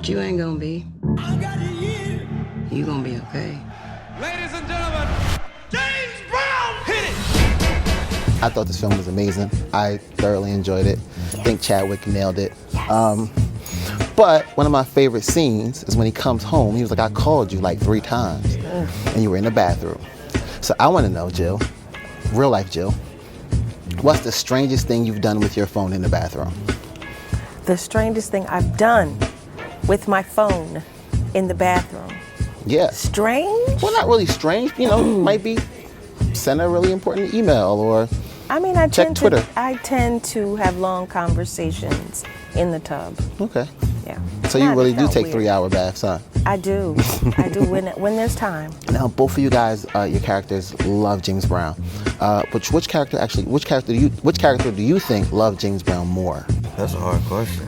But you ain't gonna be. You gonna be okay. Ladies and gentlemen, James Brown, hit it! I thought this film was amazing. I thoroughly enjoyed it. I think Chadwick nailed it. But one of my favorite scenes is when he comes home. He was like, I called you like 3 times, and you were in the bathroom. So I want to know, Jill, real life Jill, what's the strangest thing you've done with your phone in the bathroom? The strangest thing I've done with my phone in the bathroom. Yeah. Strange? Well, not really strange. You know, might be send a really important email or check Twitter. I tend to have long conversations in the tub. Okay. Yeah. So you really do take 3-hour baths, huh? I do. I do when there's time. Now, both of you guys, your characters love James Brown. Which character do you think loved James Brown more? That's a hard question.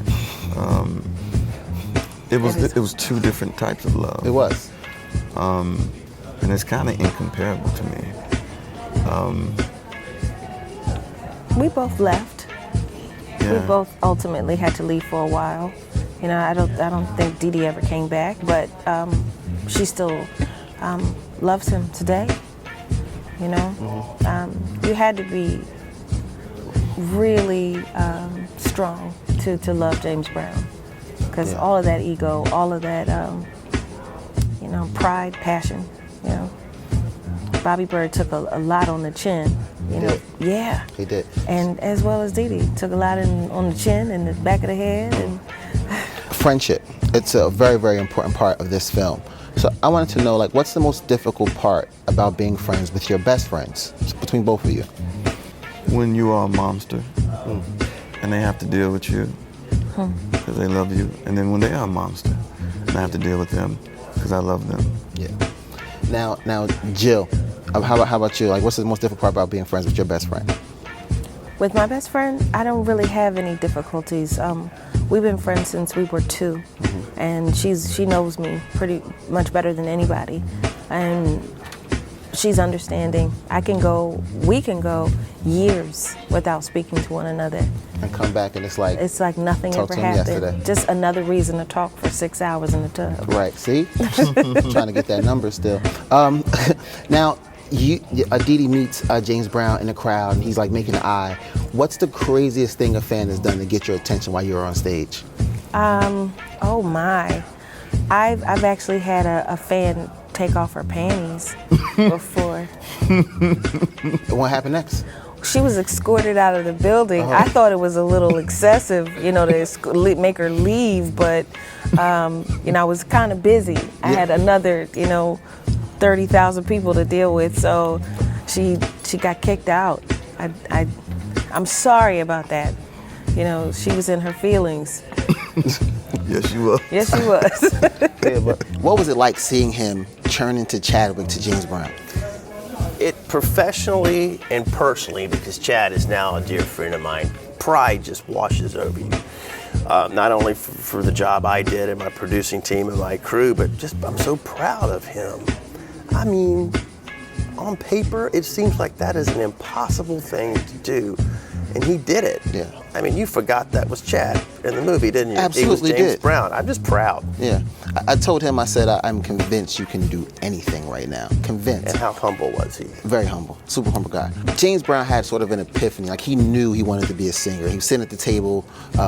It was 2 different types of love. It was. And it's kind of incomparable to me. We both left. Yeah. We both ultimately had to leave for a while. You know, I don't think Dee Dee ever came back, but she still loves him today. You know, you had to be really strong to love James Brown, because all of that ego, all of that pride, passion. You know, Bobby Bird took a lot on the chin. You know, yeah, he did, and as well as Dee Dee took a lot on the chin and the back of the head. And friendship, it's a very, very important part of this film. So I wanted to know, like, what's the most difficult part about being friends with your best friends, between both of you? When you are a momster, and they have to deal with you because they love you, and then when they are a momster, and I have to deal with them because I love them. Yeah. Now, Jill, how about you? Like, what's the most difficult part about being friends with your best friend? With my best friend, I don't really have any difficulties. We've been friends since we were 2, and she knows me pretty much better than anybody, and she's understanding. We can go years without speaking to one another. And come back and it's like nothing ever happened. Yesterday. Just another reason to talk for 6 hours in the tub. Right, see? Trying to get that number still. Now, Dee Dee meets James Brown in the crowd, and he's like making an eye. What's the craziest thing a fan has done to get your attention while you're on stage? Oh my. I've actually had a fan take off her panties before. And what happened next? She was escorted out of the building. I thought it was a little excessive, to make her leave, but I was kind of busy. I had another, 30,000 people to deal with, so she got kicked out. I'm sorry about that. She was in her feelings. Yes, she was. Yes, she was. But what was it like seeing him turn into Chadwick to James Brown? It professionally and personally, because Chad is now a dear friend of mine, pride just washes over you. Not only for the job I did and my producing team and my crew, but just I'm so proud of him. I mean, on paper, it seems like that is an impossible thing to do. And he did it. Yeah. I mean, you forgot that was Chad in the movie, didn't you? Absolutely it was James did. Brown. I'm just proud. Yeah. I told him, I said, I'm convinced you can do anything right now. Convinced. And how humble was he? Very humble. Super humble guy. James Brown had sort of an epiphany. Like, he knew he wanted to be a singer. He was sitting at the table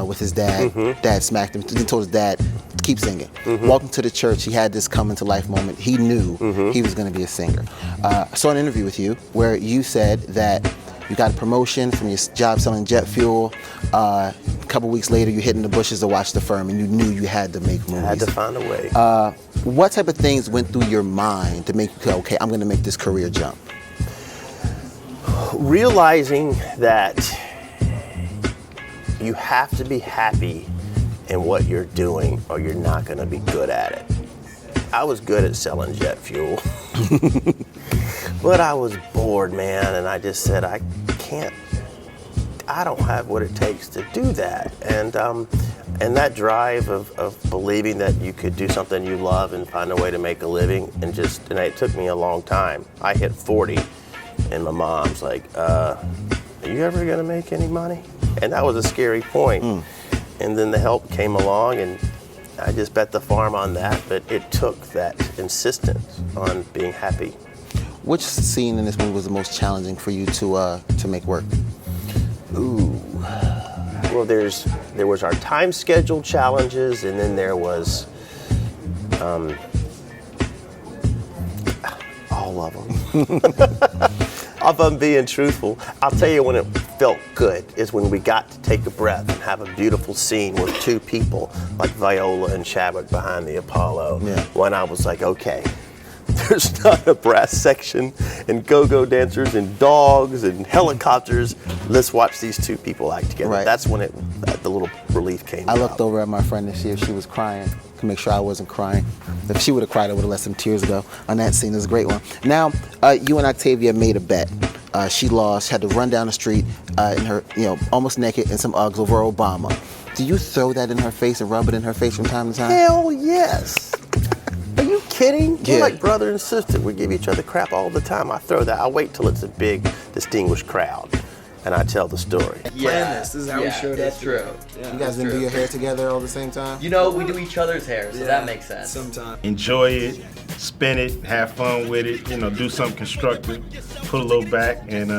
with his dad. Dad smacked him. He told his dad, keep singing. Walking to the church, he had this come into life moment. He knew he was going to be a singer. I saw an interview with you where you said that you got a promotion from your job selling jet fuel. A couple weeks later, you hid in the bushes to watch The Firm, and you knew you had to make movies. I had to find a way. What type of things went through your mind to make you go, okay, I'm going to make this career jump? Realizing that you have to be happy in what you're doing, or you're not going to be good at it. I was good at selling jet fuel. But I was bored, man, and I just said, I don't have what it takes to do that. And that drive of believing that you could do something you love and find a way to make a living, and it took me a long time. I hit 40, and my mom's like, are you ever gonna make any money? And that was a scary point. And then the help came along, and I just bet the farm on that, but it took that insistence on being happy. Which scene in this movie was the most challenging for you to make work? Ooh. Well, there was our time schedule challenges, and then there was all of them. If I'm being truthful, I'll tell you when it felt good is when we got to take a breath and have a beautiful scene with two people like Viola and Chadwick behind the Apollo. Yeah. When I was like, okay, there's not a brass section and go-go dancers and dogs and helicopters. Let's watch these two people act together. Right. That's when the little relief came. I looked over at my friend to see if she was crying to make sure I wasn't crying. If she would have cried, I would have let some tears go on that scene. It was a great one. Now, you and Octavia made a bet. She lost, had to run down the street in her, almost naked in some Uggs over Obama. Do you throw that in her face and rub it in her face from time to time? Hell yes. Are you kidding? Yeah. We're like brother and sister. We give each other crap all the time. I throw that. I wait till it's a big, distinguished crowd, and I tell the story. Plan this. This is how we showed up. It's true. Yeah. You guys didn't do your hair together all at the same time? You know, we do each other's hair, so that makes sense. Sometimes. Enjoy it, spin it, have fun with it, do something constructive, put a little back, and